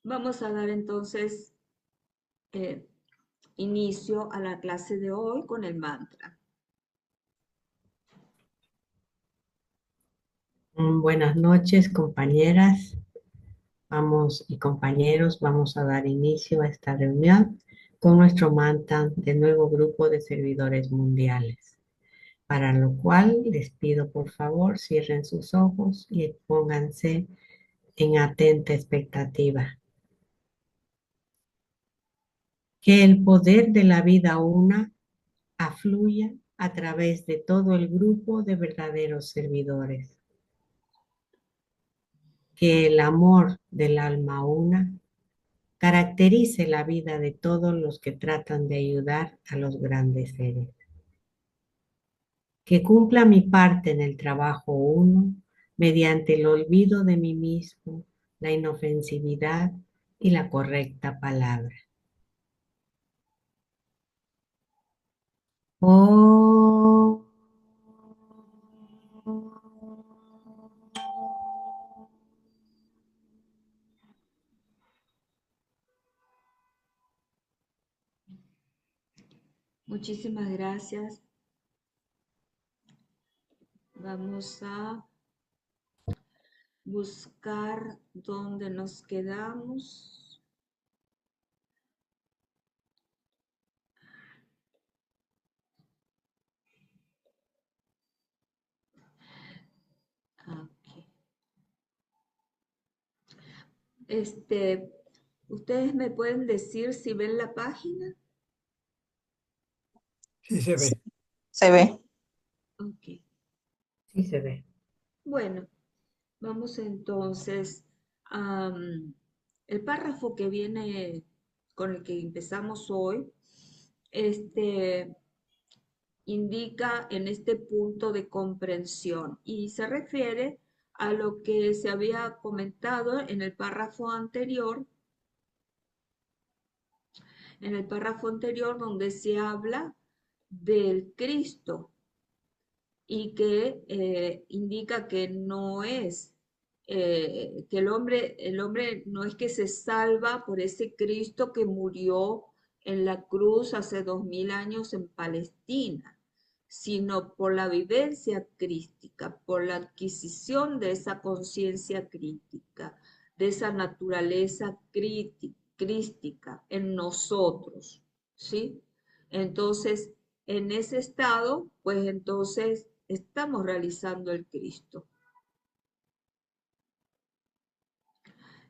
Vamos a dar entonces eh, inicio a la clase de hoy con el mantra. Buenas noches, compañeras. Y compañeros, vamos a dar inicio a esta reunión con nuestro mantra del nuevo grupo de servidores mundiales. Para lo cual les pido por favor cierren sus ojos y pónganse en atenta expectativa. Que el poder de la vida una afluya a través de todo el grupo de verdaderos servidores. Que el amor del alma una caracterice la vida de todos los que tratan de ayudar a los grandes seres. Que cumpla mi parte en el trabajo uno mediante el olvido de mí mismo, la inofensividad y la correcta palabra. Oh. Muchísimas gracias. Vamos a buscar dónde nos quedamos. Aquí. ¿Ustedes me pueden decir si ven la página? Sí se ve. Se ve. Ok. Sí se ve. Bueno, vamos entonces a el párrafo que viene con el que empezamos hoy. Indica en este punto de comprensión y se refiere a lo que se había comentado en el párrafo anterior donde se habla del Cristo y que indica que no es, que el hombre no es que se salva por ese Cristo que murió en la cruz hace 2000 años en Palestina, sino por la vivencia crística, por la adquisición de esa conciencia crítica, de esa naturaleza crística en nosotros, ¿sí? Entonces, en ese estado, pues entonces estamos realizando el Cristo.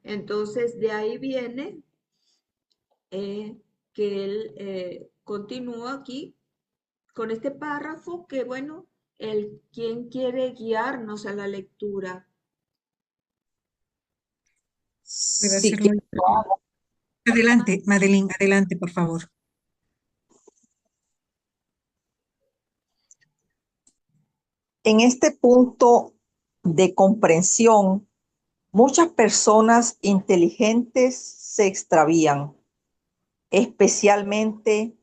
Entonces, de ahí viene que él continúa aquí con este párrafo que, bueno, quien quiere guiarnos a la lectura. Puede Sí, hacerlo. Adelante, Madeline, adelante, por favor. en este punto de comprensión, muchas personas inteligentes se extravían, especialmente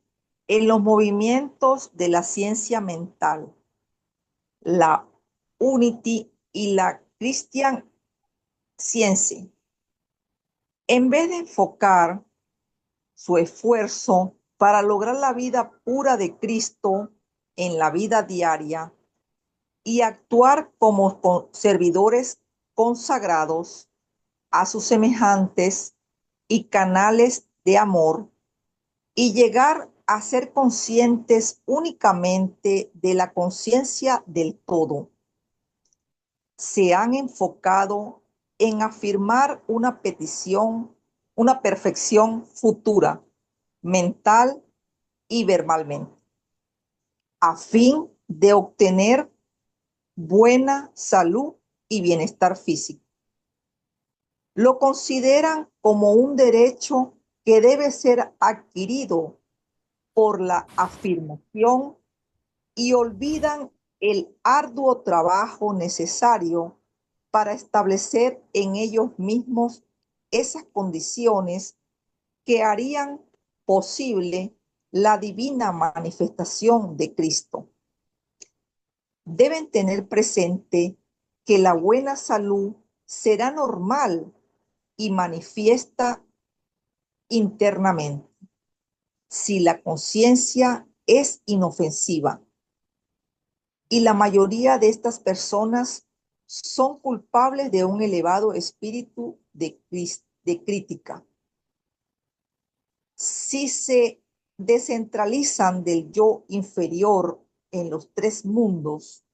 en los movimientos de la ciencia mental, la Unity y la Christian Science. En vez de enfocar su esfuerzo para lograr la vida pura de Cristo en la vida diaria y actuar como servidores consagrados a sus semejantes y canales de amor, y llegar a ser conscientes únicamente de la conciencia del todo, se han enfocado en afirmar una perfección futura, mental y verbalmente, a fin de obtener buena salud y bienestar físico. Lo consideran como un derecho que debe ser adquirido por la afirmación y olvidan el arduo trabajo necesario para establecer en ellos mismos esas condiciones que harían posible la divina manifestación de Cristo. Deben tener presente que la buena salud será normal y manifiesta internamente. Si la conciencia es inofensiva, y la mayoría de estas personas son culpables de un elevado espíritu de crítica. Si se descentralizan del yo inferior en los tres mundos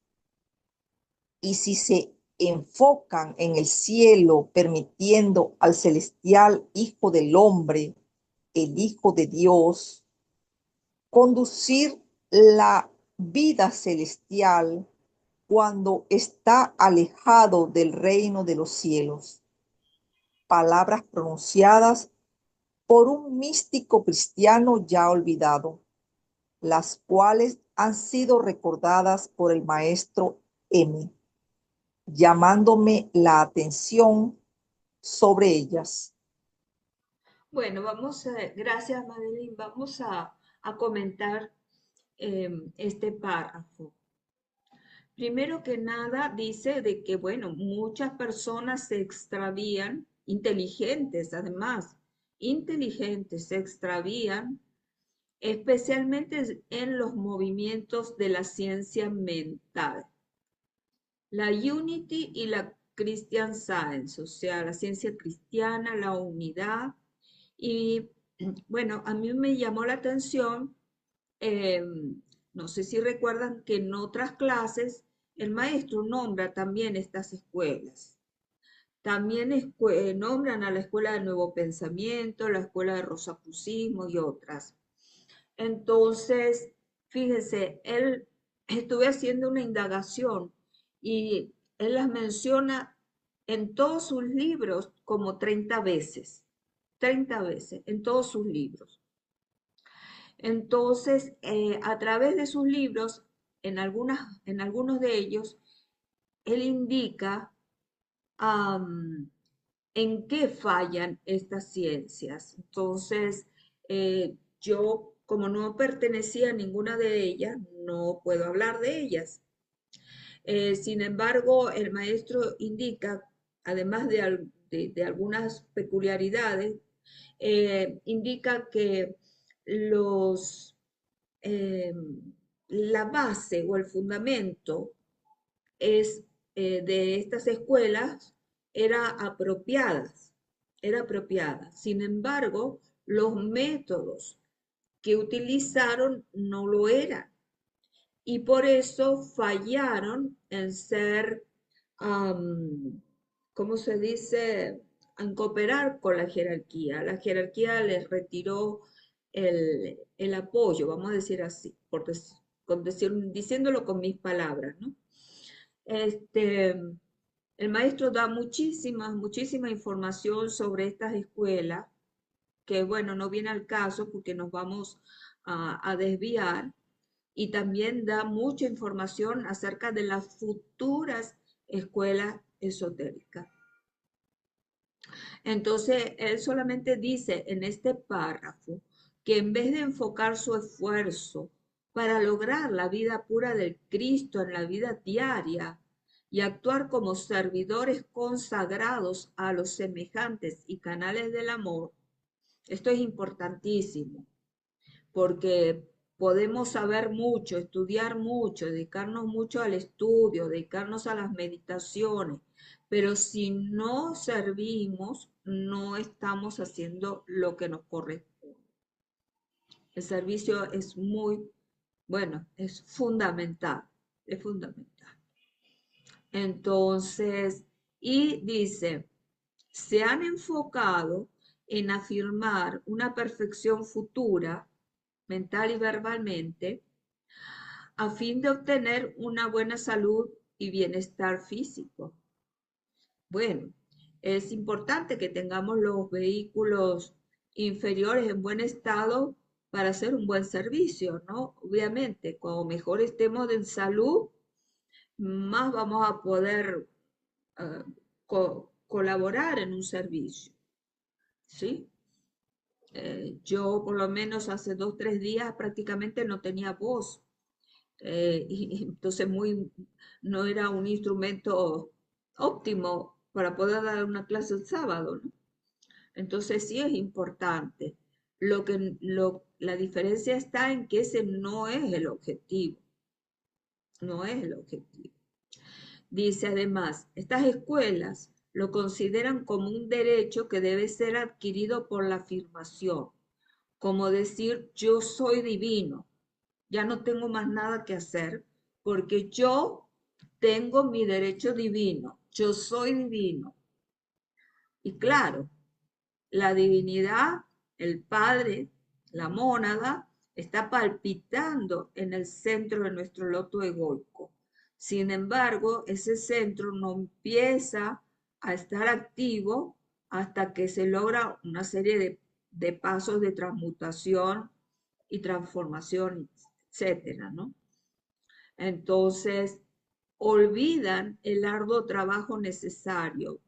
y si se enfocan en el cielo, permitiendo al celestial Hijo del Hombre, el Hijo de Dios, conducir la vida celestial cuando está alejado del reino de los cielos. Palabras pronunciadas por un místico cristiano ya olvidado, las cuales han sido recordadas por el maestro M, llamándome la atención sobre ellas. Bueno, gracias Madeline, vamos a comentar este párrafo. Primero que nada dice de que, bueno, muchas personas se extravían, inteligentes además, inteligentes se extravían, especialmente en los movimientos de la ciencia mental. La Unity y la Christian Science, o sea, la ciencia cristiana, la unidad. Y bueno, a mí me llamó la atención, eh, no sé si recuerdan que en otras clases el maestro nombra también estas escuelas. También nombran a la Escuela de Nuevo Pensamiento, la Escuela de Rosacrucismo y otras. Entonces, fíjense, estuve haciendo una indagación y él las menciona en todos sus libros como 30 veces, 30 veces, en todos sus libros. Entonces, a través de sus libros, en algunos de ellos, él indica en qué fallan estas ciencias. Entonces, yo, como no pertenecía a ninguna de ellas, no puedo hablar de ellas. Sin embargo, el maestro indica, además de algunas peculiaridades, indica que los, eh, la base o el fundamento de estas escuelas era apropiada. Sin embargo, los métodos que utilizaron no lo eran y por eso fallaron en ser, ¿cómo se dice?, en cooperar con la jerarquía. La jerarquía les retiró el apoyo, vamos a decir así, diciéndolo con mis palabras, ¿no? El maestro da muchísima información sobre estas escuelas, que bueno, no viene al caso porque nos vamos a desviar, y también da mucha información acerca de las futuras escuelas esotéricas. Entonces, él solamente dice en este párrafo que en vez de enfocar su esfuerzo para lograr la vida pura del Cristo en la vida diaria y actuar como servidores consagrados a los semejantes y canales del amor, esto es importantísimo, porque podemos saber mucho, estudiar mucho, dedicarnos mucho al estudio, dedicarnos a las meditaciones, pero si no servimos, no estamos haciendo lo que nos corresponde. El servicio es bueno, es fundamental, es fundamental. Entonces, y dice, se han enfocado en afirmar una perfección futura, mental y verbalmente, a fin de obtener una buena salud y bienestar físico. Bueno, es importante que tengamos los vehículos inferiores en buen estado para hacer un buen servicio, ¿no? Obviamente, cuando mejor estemos en salud, más vamos a poder colaborar en un servicio, ¿sí? Yo por lo menos hace 2, 3 días prácticamente no tenía voz. Y entonces no era un instrumento óptimo para poder dar una clase el sábado, ¿no? Entonces sí es importante. La diferencia está en que ese no es el objetivo, no es el objetivo. Dice además, estas escuelas lo consideran como un derecho que debe ser adquirido por la afirmación, como decir yo soy divino, ya no tengo más nada que hacer porque yo tengo mi derecho divino, yo soy divino. Y claro, la divinidad, el Padre, la mónada, está palpitando en el centro de nuestro loto egoico. Sin embargo, ese centro no empieza a estar activo hasta que se logra una serie de pasos de transmutación y transformación, etcétera, ¿no? Entonces, olvidan el arduo trabajo necesario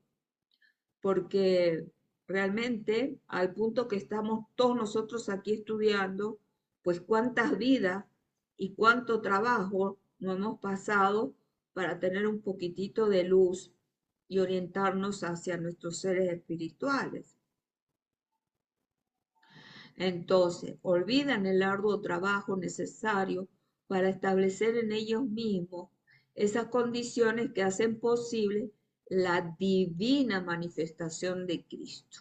porque realmente al punto que estamos todos nosotros aquí estudiando, pues cuántas vidas y cuánto trabajo no hemos pasado para tener un poquitito de luz y orientarnos hacia nuestros seres espirituales. Entonces, olvidan el arduo trabajo necesario para establecer en ellos mismos esas condiciones que hacen posible la divina manifestación de Cristo.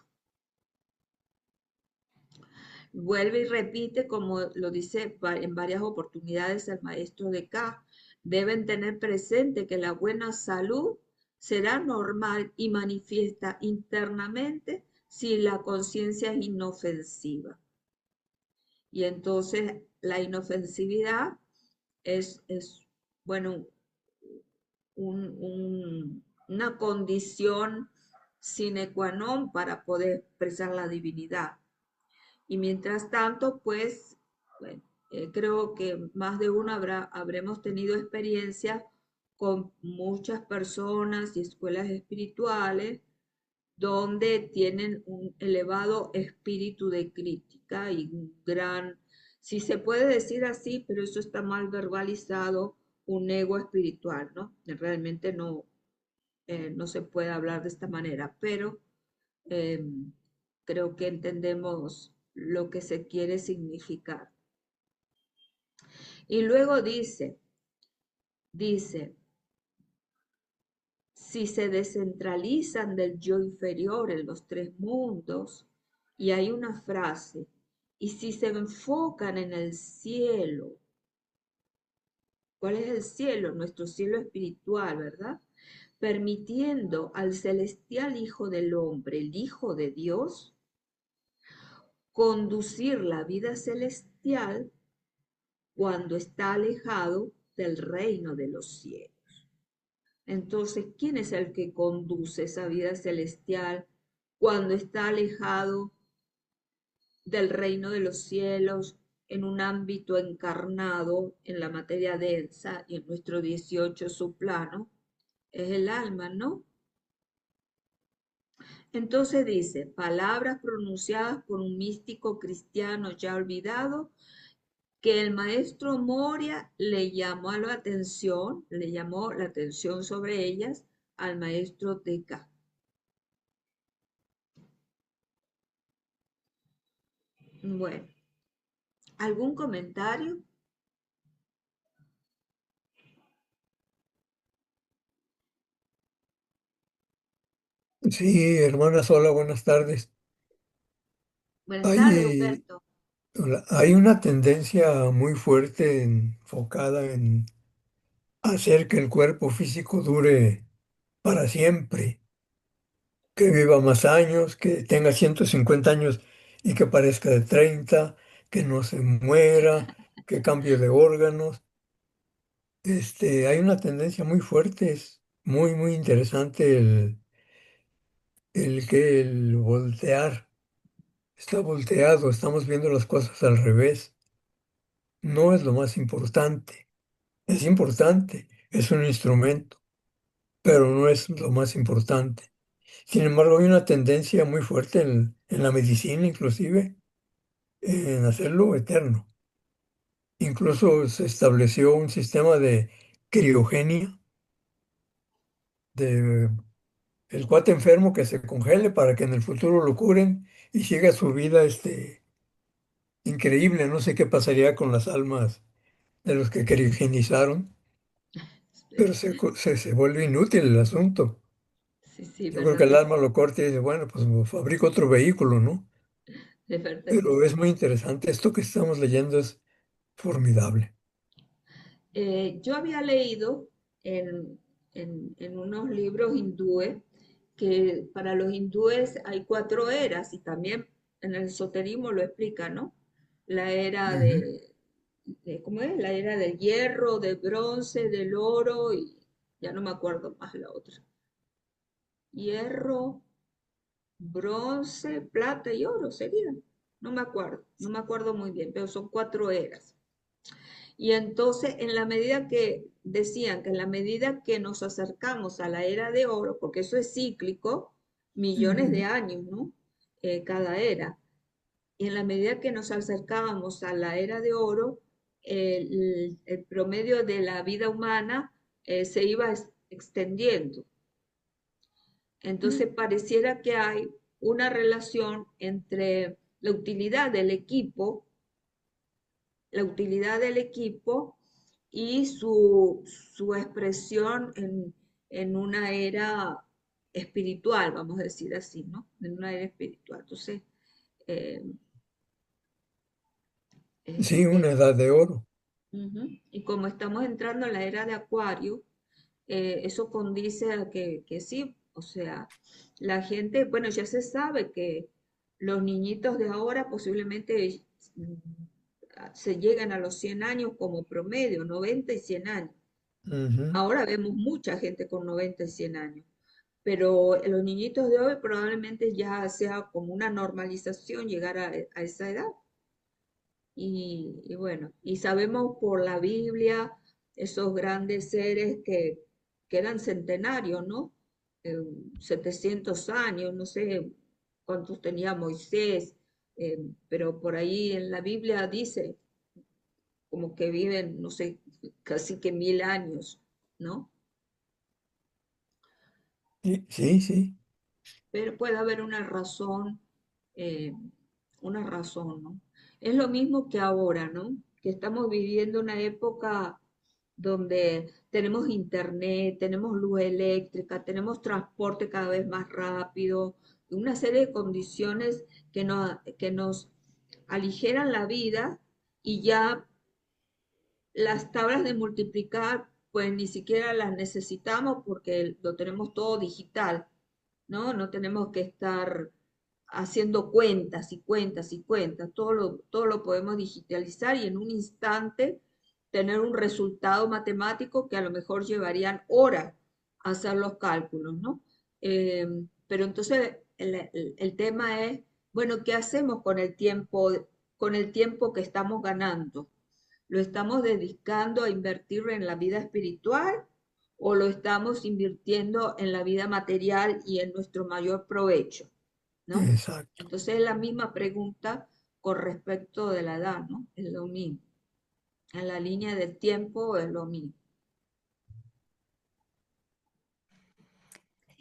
Vuelve y repite, como lo dice en varias oportunidades el maestro de K, deben tener presente que la buena salud será normal y manifiesta internamente si la conciencia es inofensiva. Y entonces la inofensividad es bueno, una condición sine qua non para poder expresar la divinidad. Y mientras tanto, pues, bueno, creo que más de uno habremos tenido experiencias con muchas personas y escuelas espirituales donde tienen un elevado espíritu de crítica y un gran, si se puede decir así, pero eso está mal verbalizado, un ego espiritual, ¿no? Realmente no, no se puede hablar de esta manera, pero eh, creo que entendemos lo que se quiere significar. Y luego dice, si se descentralizan del yo inferior en los tres mundos, y hay una frase, y si se enfocan en el cielo, ¿cuál es el cielo? Nuestro cielo espiritual, ¿verdad? Permitiendo al celestial Hijo del Hombre, el Hijo de Dios, conducir la vida celestial cuando está alejado del reino de los cielos. Entonces, ¿quién es el que conduce esa vida celestial cuando está alejado del reino de los cielos en un ámbito encarnado en la materia densa y en nuestro 18 subplano? Es el alma, ¿no? Entonces dice, palabras pronunciadas por un místico cristiano ya olvidado, que el maestro Moria le llamó la atención sobre ellas al maestro Teca. Bueno, ¿algún comentario? Sí, hermanas, hola, buenas tardes. Buenas tardes, Hay, Humberto. hay una tendencia muy fuerte enfocada en hacer que el cuerpo físico dure para siempre, que viva más años, que tenga 150 años y que parezca de 30, que no se muera, que cambie de órganos. Hay una tendencia muy fuerte, es muy, muy interesante el voltear. Está volteado, estamos viendo las cosas al revés. No es lo más importante. Es importante, es un instrumento, pero no es lo más importante. Sin embargo, hay una tendencia muy fuerte en la medicina, inclusive, en hacerlo eterno. Incluso se estableció un sistema de criogenia, de el cuate enfermo que se congele para que en el futuro lo curen y siga su vida increíble. No sé qué pasaría con las almas de los que criogenizaron, pero se vuelve inútil el asunto. Sí, sí, Yo creo verdad que el que alma lo corta y dice, bueno, pues fabrico otro vehículo, ¿no? es verdad que Pero es sí. muy interesante. Esto que estamos leyendo es formidable. Yo había leído en, en unos libros hindúes que para los hindúes hay cuatro eras y también en el esoterismo lo explica, ¿no? La era Ujú. ¿cómo es? La era del hierro, del bronce, del oro y ya no me acuerdo más la otra. Hierro, bronce, plata y oro sería. No me acuerdo muy bien, pero son cuatro eras. Y entonces, en la medida que decían que en la medida que nos acercamos a la era de oro, porque eso es cíclico, millones de Ujú. años, ¿no? Cada era. Y en la medida que nos acercábamos a la era de oro, el promedio de la vida humana se iba extendiendo. Entonces pareciera que hay una relación entre la utilidad del equipo y su expresión en una era espiritual, vamos a decir así, ¿no? En una era espiritual. Entonces, eh, Sí, eh, una edad de oro. ujú. Y como estamos entrando en la era de Acuario, eso condice a que sí, o sea, la gente, bueno, ya se sabe que los niñitos de ahora posiblemente mm, se llegan a los 100 años como promedio, 90 y 100 años. Ujú. Ahora vemos mucha gente con 90 y 100 años, pero los niñitos de hoy probablemente ya sea como una normalización llegar a esa edad. Y bueno, y sabemos por la Biblia esos grandes seres que eran centenarios, ¿no? 700 años, no sé cuántos tenía Moisés, pero por ahí en la Biblia dice como que viven, no sé, casi que 1000 años, ¿no? Sí, sí, sí. Pero puede haber eh, una razón, ¿no? Es lo mismo que ahora, ¿no? Que estamos viviendo una época donde tenemos internet, tenemos luz eléctrica, tenemos transporte cada vez más rápido, una serie de condiciones que nos aligeran la vida y ya las tablas de multiplicar, pues ni siquiera las necesitamos porque lo tenemos todo digital, ¿no? No tenemos que estar haciendo cuentas y cuentas y cuentas. Todo lo podemos digitalizar y en un instante tener un resultado matemático que a lo mejor llevarían horas a hacer los cálculos, ¿no? Eh, pero entonces el tema es, bueno, ¿qué hacemos con el tiempo que estamos ganando? ¿Lo estamos dedicando a invertir en la vida espiritual o lo estamos invirtiendo en la vida material y en nuestro mayor provecho? ¿No? Exacto. Entonces es la misma pregunta con respecto de la edad, ¿no? Es lo mismo. En la línea del tiempo es lo mismo.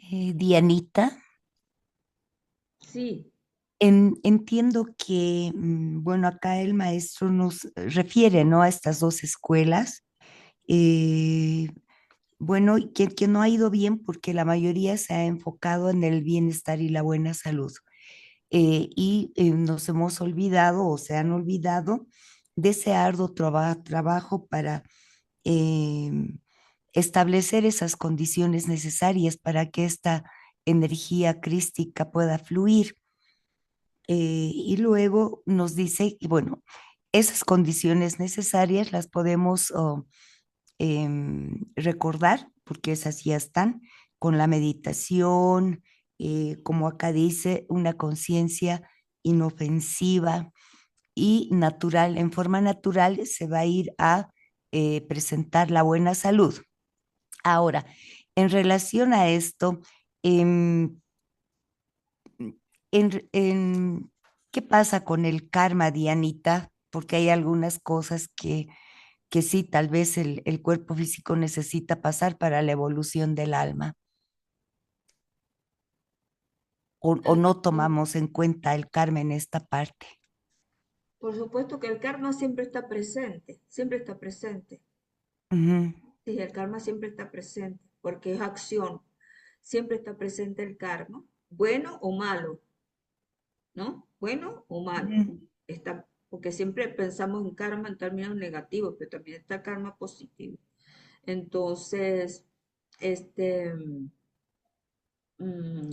Dianita, Sí, entiendo que, bueno, acá el maestro nos refiere, ¿no? A estas dos escuelas. eh, bueno, y que no ha ido bien porque la mayoría se ha enfocado en el bienestar y la buena salud. Nos hemos olvidado o se han olvidado de ese arduo trabajo para eh, establecer esas condiciones necesarias para que esta energía crística pueda fluir. Y luego nos dice, y bueno, esas condiciones necesarias las podemos recordar, porque esas ya están, con la meditación, como acá dice, una conciencia inofensiva y natural. En forma natural se va a ir a presentar la buena salud. Ahora, en relación a esto, em, ¿qué pasa con el karma, Dianita? Porque hay algunas cosas que sí, tal vez el cuerpo físico necesita pasar para la evolución del alma. o no tomamos en cuenta el karma en esta parte. Por supuesto que el karma siempre está presente, siempre está presente. Ujú, Sí, el karma siempre está presente, porque es acción. Siempre está presente el karma, bueno o malo, ¿no? Bueno o malo. ujú, Está, porque siempre pensamos en karma en términos negativos, pero también está karma positivo. Entonces, este, mm,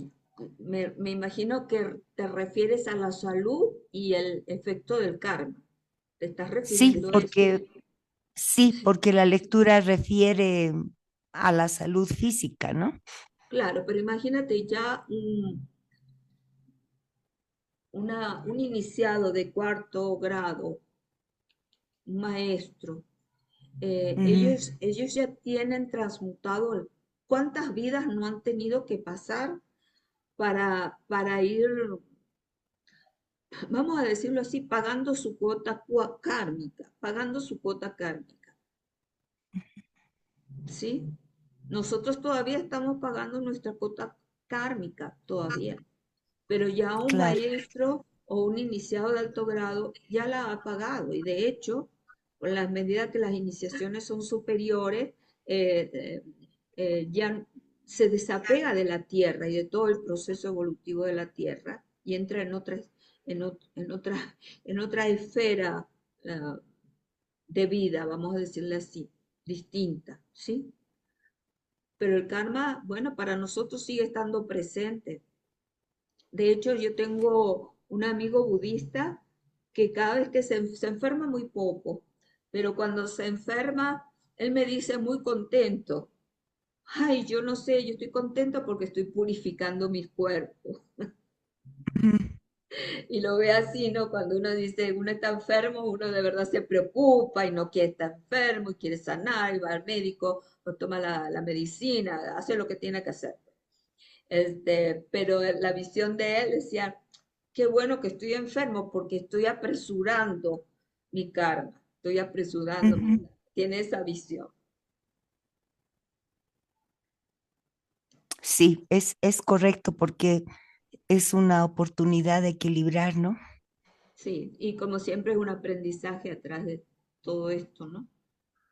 me imagino que te refieres a la salud y el efecto del karma. ¿Te estás sí, refiriendo a eso? Sí, porque la lectura refiere a la salud física, ¿no? claro, pero imagínate ya un iniciado de cuarto grado, un maestro, Ujú, ellos ya tienen transmutado cuántas vidas no han tenido que pasar para ir, vamos a decirlo así, pagando su cuota kármica, pagando su cuota kármica, ¿sí? Nosotros todavía estamos pagando nuestra cuota kármica, todavía, pero ya un claro. maestro o un iniciado de alto grado ya la ha pagado y de hecho, con las medidas que las iniciaciones son superiores, eh, eh, ya se desapega de la tierra y de todo el proceso evolutivo de la tierra y entra en otra esfera de vida, vamos a decirle así, distinta, ¿sí? Pero el karma, bueno, para nosotros sigue estando presente. De hecho, yo tengo un amigo budista que cada vez que se enferma muy poco, pero cuando se enferma, él me dice muy contento. Ay, yo no sé, yo estoy contento porque estoy purificando mis cuerpos. Ujú, Y lo ve así, ¿no? Cuando uno dice, uno está enfermo, uno de verdad se preocupa y no quiere estar enfermo y quiere sanar y va al médico o toma la medicina, hace lo que tiene que hacer. Pero la visión de él decía, qué bueno que estoy enfermo porque estoy apresurando mi karma, estoy apresurando mi ujú. karma. Tiene esa visión. Sí, es correcto porque es una oportunidad de equilibrar, ¿no? Sí, y como siempre es un aprendizaje atrás de todo esto, ¿no?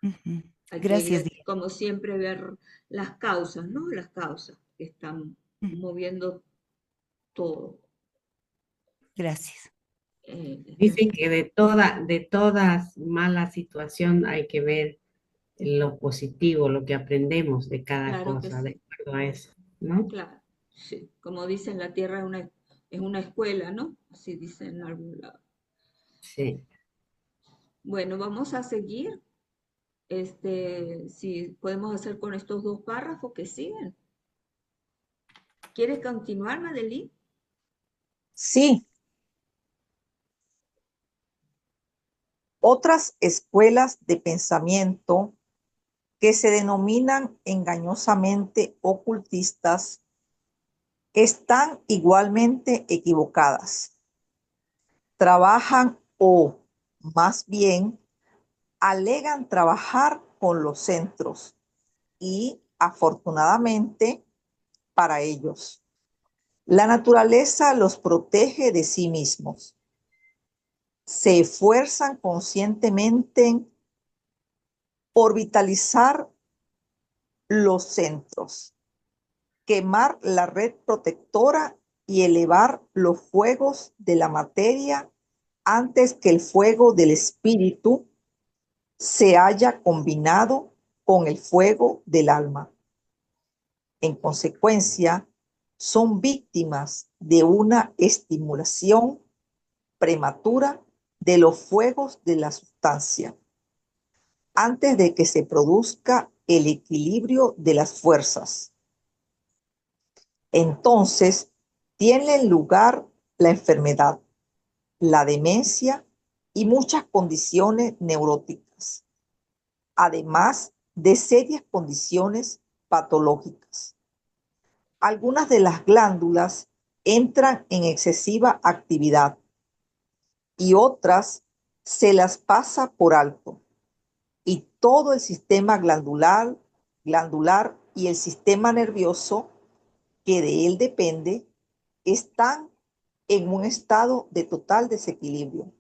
Ujú. Hay Gracias, que, Diana. como siempre, ver las causas, ¿no? Las causas que están Ujú. moviendo todo. Gracias. Dicen que de todas malas situación hay que ver lo positivo, lo que aprendemos de cada Claro que cosa, de sí, acuerdo a eso, ¿no? claro, sí. Como dicen, la Tierra es una escuela, ¿no? Así dicen en algún lado. Sí. Bueno, vamos a seguir. Si podemos hacer con estos dos párrafos que siguen. ¿Quieres continuar, Madeline? Sí, otras escuelas de pensamiento que se denominan engañosamente ocultistas están igualmente equivocadas. Trabajan o, más bien, alegan trabajar con los centros y, afortunadamente, para ellos, la naturaleza los protege de sí mismos. Se esfuerzan conscientemente por vitalizar los centros, quemar la red protectora y elevar los fuegos de la materia antes que el fuego del espíritu se haya combinado con el fuego del alma. En consecuencia, son víctimas de una estimulación prematura de los fuegos de la sustancia, antes de que se produzca el equilibrio de las fuerzas. Entonces, tiene lugar la enfermedad, la demencia y muchas condiciones neuróticas, además de serias condiciones patológicas. Algunas de las glándulas entran en excesiva actividad y otras se las pasa por alto. Y todo el sistema glandular y el sistema nervioso que de él depende están en un estado de total desequilibrio.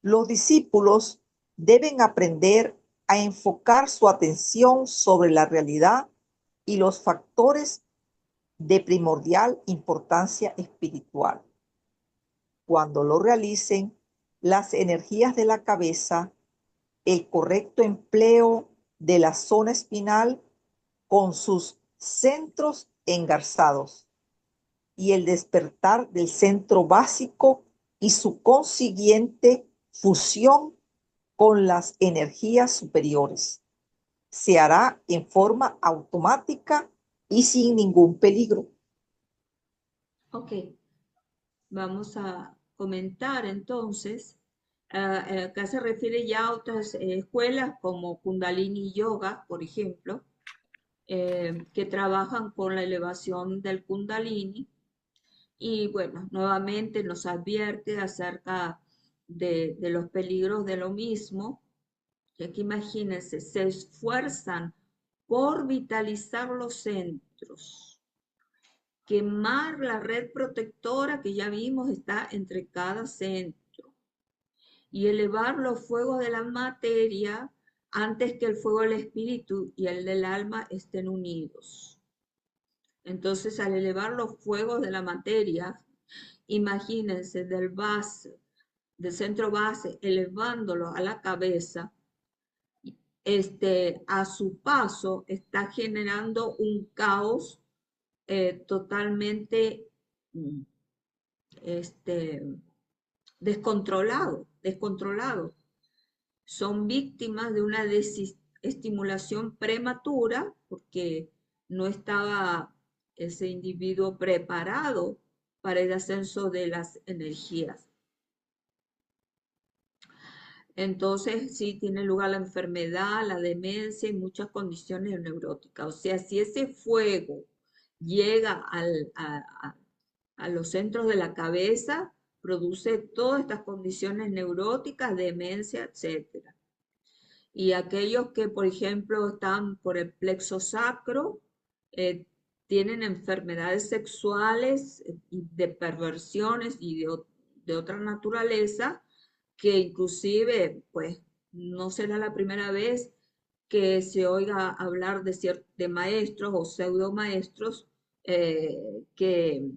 Los discípulos deben aprender a enfocar su atención sobre la realidad y los factores de primordial importancia espiritual. Cuando lo realicen, las energías de la cabeza, el correcto empleo de la zona espinal con sus centros engarzados y el despertar del centro básico y su consiguiente fusión con las energías superiores. Se hará en forma automática y sin ningún peligro. Ok, vamos a comentar entonces. Acá se refiere ya a otras escuelas como Kundalini Yoga, por ejemplo, que trabajan con la elevación del Kundalini. Y bueno, nuevamente nos advierte acerca de los peligros de lo mismo. Y aquí imagínense, se esfuerzan por vitalizar los centros, quemar la red protectora que ya vimos está entre cada centro y elevar los fuegos de la materia antes que el fuego del espíritu y el del alma estén unidos. Entonces, al elevar los fuegos de la materia, imagínense del centro base, elevándolo a la cabeza, a su paso está generando un caos totalmente mm, este, descontrolado. Son víctimas de una desestimulación prematura porque no estaba ese individuo preparado para el ascenso de las energías. Entonces, sí tiene lugar la enfermedad, la demencia y muchas condiciones neuróticas. O sea, si ese fuego llega a los centros de la cabeza, produce todas estas condiciones neuróticas, demencia, etcétera. Y aquellos que, por ejemplo, están por el plexo sacro, tienen enfermedades sexuales y de perversiones y de otra naturaleza, que inclusive, pues, no será la primera vez que se oiga hablar de maestros o pseudo maestros que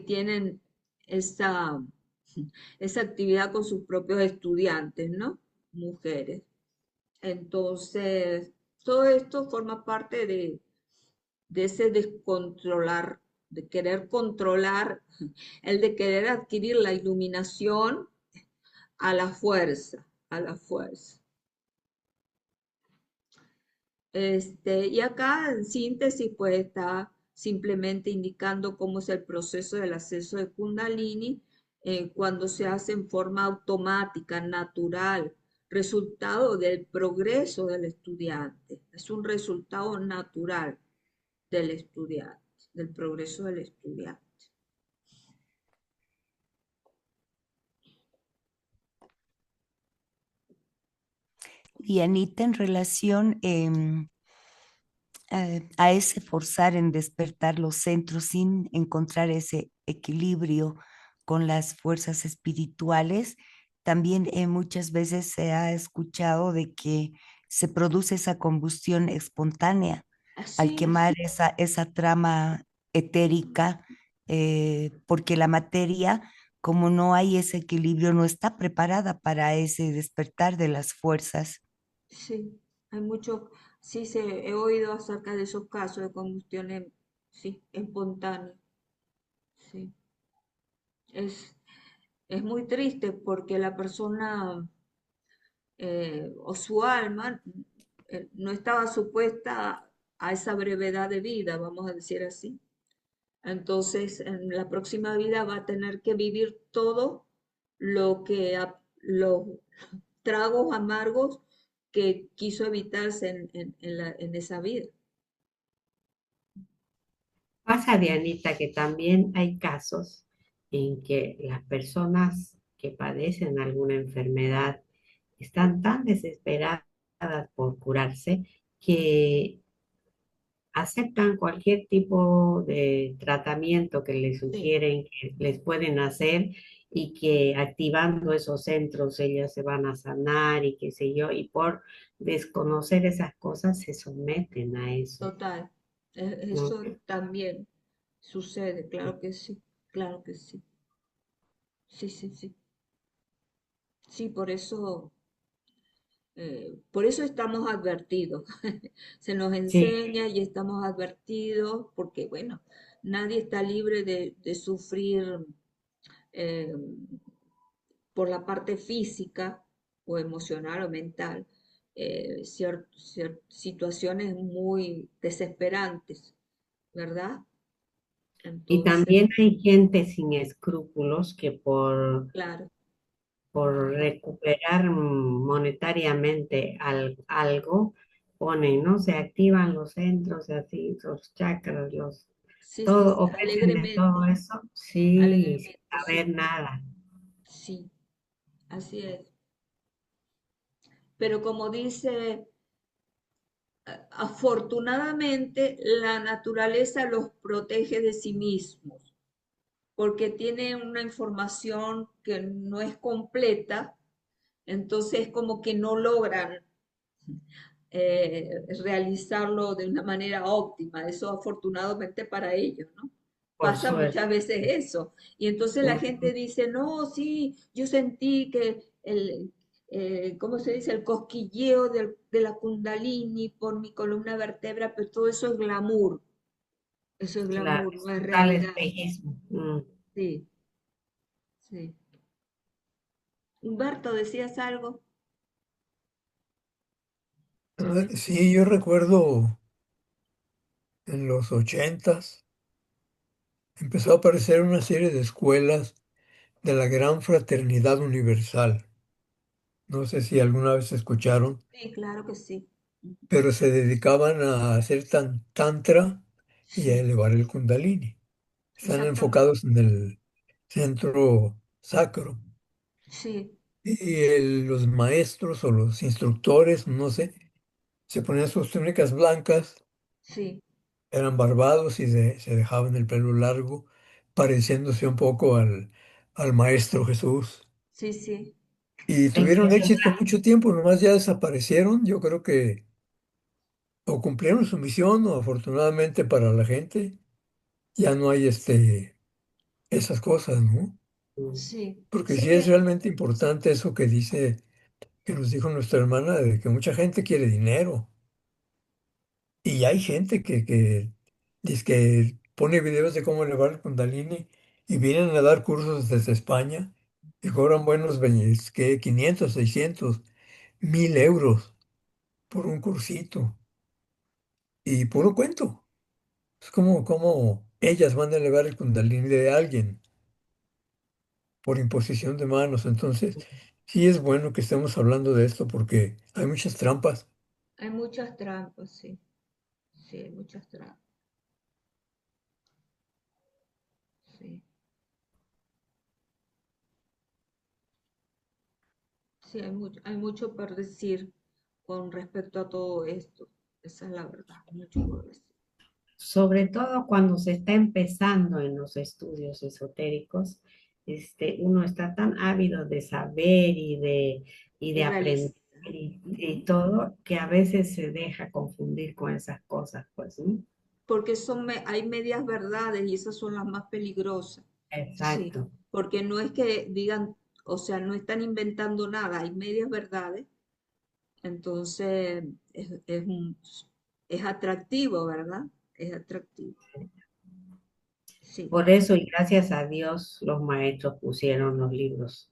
tienen esa actividad con sus propios estudiantes, ¿no? Mujeres. Entonces, todo esto forma parte de ese descontrolar, de querer controlar, el de querer adquirir la iluminación a la fuerza, a la fuerza. Y acá en síntesis pues está simplemente indicando cómo es el proceso del acceso de Kundalini cuando se hace en forma automática, natural, resultado del progreso del estudiante. Es un resultado natural del estudiante, del progreso del estudiante. Y Anita, en relación a ese forzar en despertar los centros sin encontrar ese equilibrio con las fuerzas espirituales, también muchas veces se ha escuchado de que se produce esa combustión espontánea al Así, quemar esa trama etérica, porque la materia, como no hay ese equilibrio, no está preparada para ese despertar de las fuerzas. sí, hay mucho, sí, he oído acerca de esos casos de combustión, sí, espontánea, sí. Es, es muy triste porque la persona o su alma no estaba supuesta a esa brevedad de vida, vamos a decir así. Entonces, en la próxima vida va a tener que vivir todo los tragos amargos que quiso evitarse en esa vida. Pasa, Dianita, que también hay casos en que las personas que padecen alguna enfermedad están tan desesperadas por curarse que aceptan cualquier tipo de tratamiento que les Sí, sugieren, que les pueden hacer y que activando esos centros ellas se van a sanar y qué sé yo, y por desconocer esas cosas se someten a eso, total. ¿no? Eso también sucede, claro que sí, claro que sí. Sí, sí, sí. Sí, por eso estamos advertidos. Se nos Sí, enseña y estamos advertidos porque, bueno, nadie está libre de sufrir eh, por la parte física o emocional o mental situaciones muy desesperantes, ¿verdad? y Entonces, también hay gente sin escrúpulos que claro, por recuperar monetariamente algo, ponen, ¿no? Se activan los centros, así, los chakras, sí, sí, todo, sí, ofrecen de todo alegremente, eso, sí, sin alegremente, sí, saber nada. sí, así es. Pero como dice, afortunadamente la naturaleza los protege de sí mismos, porque tiene una información que no es completa, entonces como que no logran realizarlo de una manera óptima. Eso afortunadamente para ellos, ¿no? Por Pasa suerte. muchas veces eso. Y entonces la gente Ujú. dice, no, sí, yo sentí que ¿cómo se dice? El cosquilleo de la kundalini por mi columna vertebral, pero todo eso es Claro, glamour, es no es total realidad. espejismo. Sí, sí. Humberto, ¿decías algo? Sí, yo recuerdo en los 80s empezó a aparecer una serie de escuelas de la Gran Fraternidad Universal. No sé si alguna vez escucharon, Sí, claro que sí. Ujú. pero se dedicaban a hacer tantra y a Sí, elevar el kundalini. Están exactamente. enfocados en el centro sacro. Sí, Y los maestros o los instructores, no sé, se ponían sus túnicas blancas, sí, eran barbados y se dejaban el pelo largo, pareciéndose un poco al Maestro Jesús. sí, sí. Y tuvieron éxito mucho tiempo, nomás ya desaparecieron. Yo creo que o cumplieron su misión o afortunadamente para la gente ya no hay esas cosas, ¿no? Sí, Porque sí, sí es realmente importante eso que dice, que nos dijo nuestra hermana, de que mucha gente quiere dinero. Y hay gente que dice que pone videos de cómo elevar el Kundalini y vienen a dar cursos desde España y cobran buenos, que 500, 600, 1000 euros por un cursito. Y puro cuento. Es como ellas van a elevar el Kundalini de alguien por imposición de manos. Entonces, sí es bueno que estemos hablando de esto porque hay muchas trampas. hay muchas trampas, sí. Sí, hay muchas trampas. Sí, sí, hay mucho por decir con respecto a todo esto. Esa es la verdad, mucho por decir. Sobre todo cuando se está empezando en los estudios esotéricos, uno está tan ávido de saber y De de aprender realizar. y todo, que a veces se deja confundir con esas cosas, pues, ¿no? Porque hay medias verdades y esas son las más peligrosas. Sí, Exacto. porque no es que digan, o sea, no están inventando nada, hay medias verdades. Entonces, es atractivo, ¿verdad? Es atractivo. Sí, Por eso, y gracias a Dios, los maestros pusieron los libros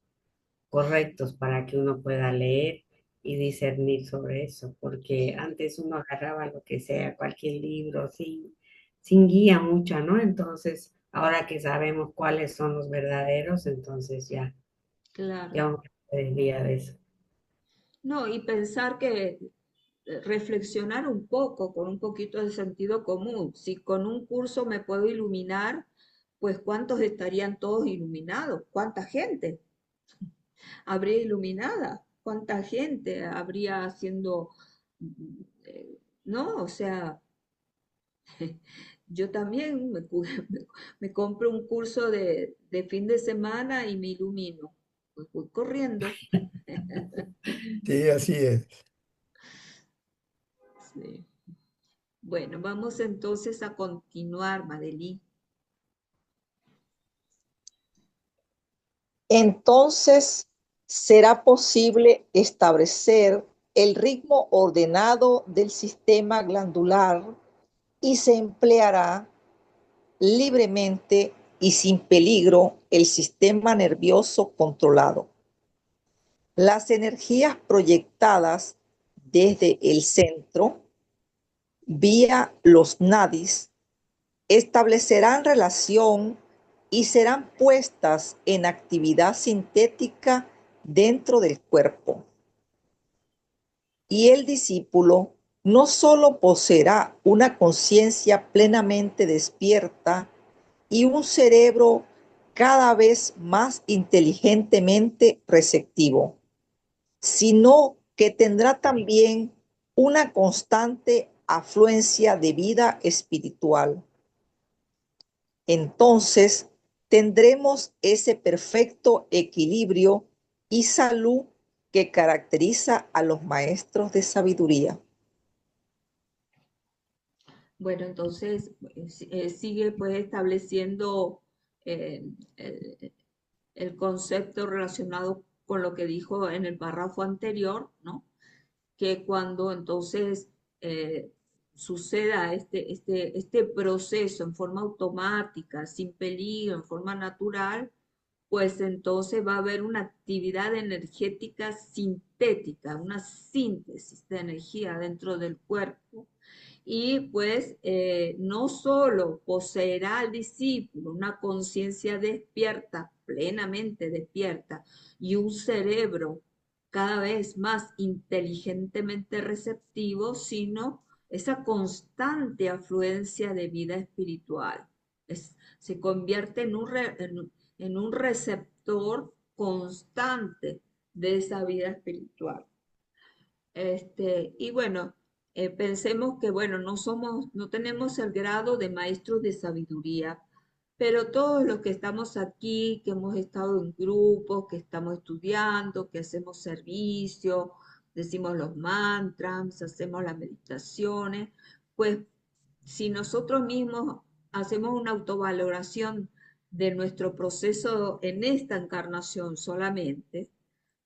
correctos para que uno pueda leer y discernir sobre eso, porque sí, antes uno agarraba lo que sea, cualquier libro, sin guía mucha, ¿no? Entonces, ahora que sabemos cuáles son los verdaderos, entonces claro. ya uno se desvía de eso. No, y pensar que reflexionar un poco con un poquito de sentido común. Si con un curso me puedo iluminar, pues ¿cuántos estarían todos iluminados? ¿Cuánta gente habría iluminada? ¿Cuánta gente habría haciendo, ¿no? O sea, Yo también me compro un curso de fin de semana y me ilumino. Pues voy corriendo. Sí, así es. Sí. Bueno, vamos entonces a continuar, Madeleine. Entonces será posible establecer el ritmo ordenado del sistema glandular y se empleará libremente y sin peligro el sistema nervioso controlado. Las energías proyectadas desde el centro vía los nadis establecerán relación y serán puestas en actividad sintética dentro del cuerpo. Y el discípulo no solo poseerá una conciencia plenamente despierta y un cerebro cada vez más inteligentemente receptivo, sino que tendrá también una constante afluencia de vida espiritual. Entonces tendremos ese perfecto equilibrio y salud que caracteriza a los maestros de sabiduría. Bueno, entonces sigue pues estableciendo el concepto relacionado con lo que dijo en el párrafo anterior, ¿no? Que cuando entonces eh, suceda este proceso en forma automática, sin peligro, en forma natural, pues entonces va a haber una actividad energética sintética, una síntesis de energía dentro del cuerpo. Y pues no solo poseerá al discípulo una conciencia despierta, plenamente despierta, y un cerebro cada vez más inteligentemente receptivo, sino esa constante afluencia de vida espiritual. Se convierte en un receptor constante de esa vida espiritual. Y bueno, pensemos que, bueno, no tenemos el grado de maestros de sabiduría, pero todos los que estamos aquí, que hemos estado en grupos, que estamos estudiando, que hacemos servicio, decimos los mantras, hacemos las meditaciones, pues si nosotros mismos hacemos una autovaloración de nuestro proceso en esta encarnación solamente,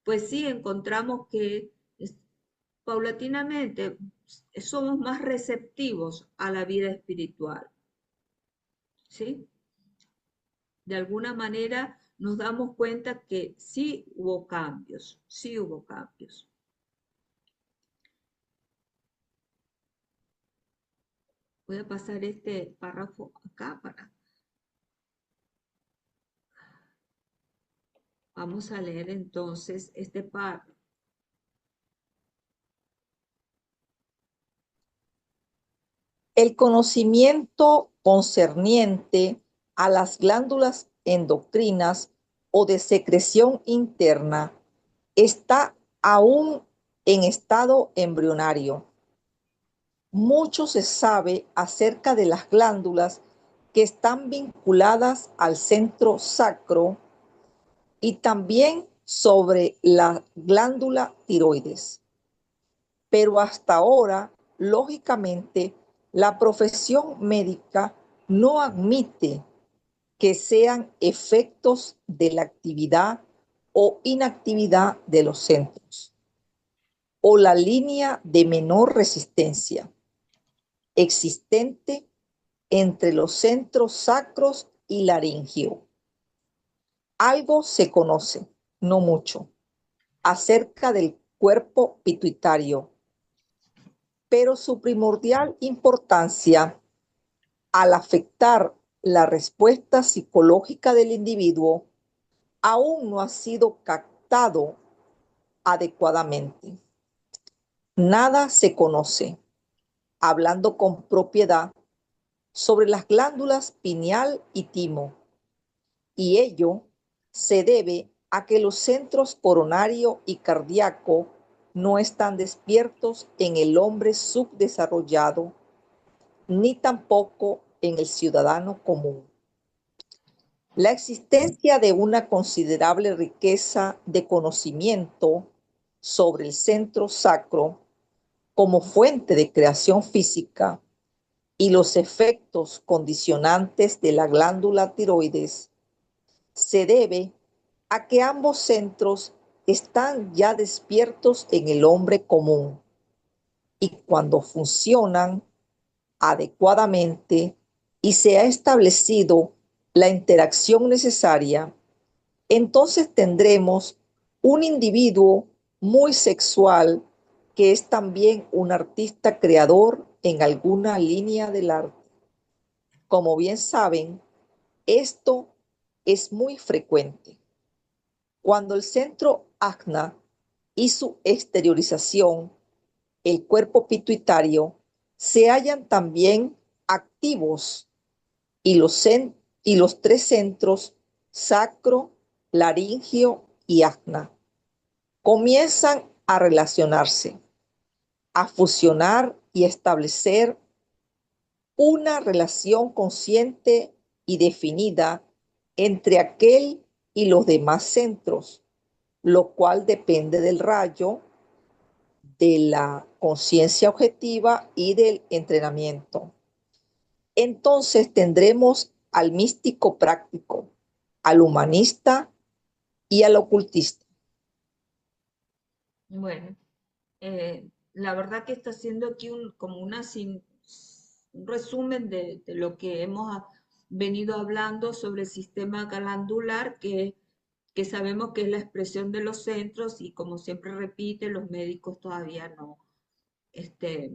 pues sí encontramos que paulatinamente somos más receptivos a la vida espiritual, ¿sí? De alguna manera nos damos cuenta que sí hubo cambios, sí hubo cambios. Voy a pasar este párrafo acá para... Vamos a leer entonces este párrafo. El conocimiento concerniente a las glándulas endocrinas o de secreción interna está aún en estado embrionario. Mucho se sabe acerca de las glándulas que están vinculadas al centro sacro y también sobre la glándula tiroides. Pero hasta ahora, lógicamente, la profesión médica no admite que sean efectos de la actividad o inactividad de los centros o la línea de menor resistencia existente entre los centros sacros y laringio. Algo se conoce, no mucho, acerca del cuerpo pituitario, pero su primordial importancia al afectar la respuesta psicológica del individuo aún no ha sido captado adecuadamente. Nada se conoce, hablando con propiedad, sobre las glándulas pineal y timo, y ello se debe a que los centros coronario y cardíaco no están despiertos en el hombre subdesarrollado, ni tampoco en el ciudadano común. La existencia de una considerable riqueza de conocimiento sobre el centro sacro como fuente de creación física y los efectos condicionantes de la glándula tiroides se debe a que ambos centros están ya despiertos en el hombre común y cuando funcionan adecuadamente y se ha establecido la interacción necesaria, entonces tendremos un individuo muy sexual que es también un artista creador en alguna línea del arte. Como bien saben, esto es muy frecuente. Cuando el centro ajna y su exteriorización, el cuerpo pituitario, se hallan también activos y los tres centros, sacro, laringio y ajna, comienzan a relacionarse, a fusionar y establecer una relación consciente y definida entre aquel y los demás centros, lo cual depende del rayo, de la conciencia objetiva y del entrenamiento. Entonces tendremos al místico práctico, al humanista y al ocultista. Bueno, la verdad que está haciendo aquí como un resumen de lo que hemos venido hablando sobre el sistema glandular, que sabemos que es la expresión de los centros y como siempre repite, los médicos todavía este,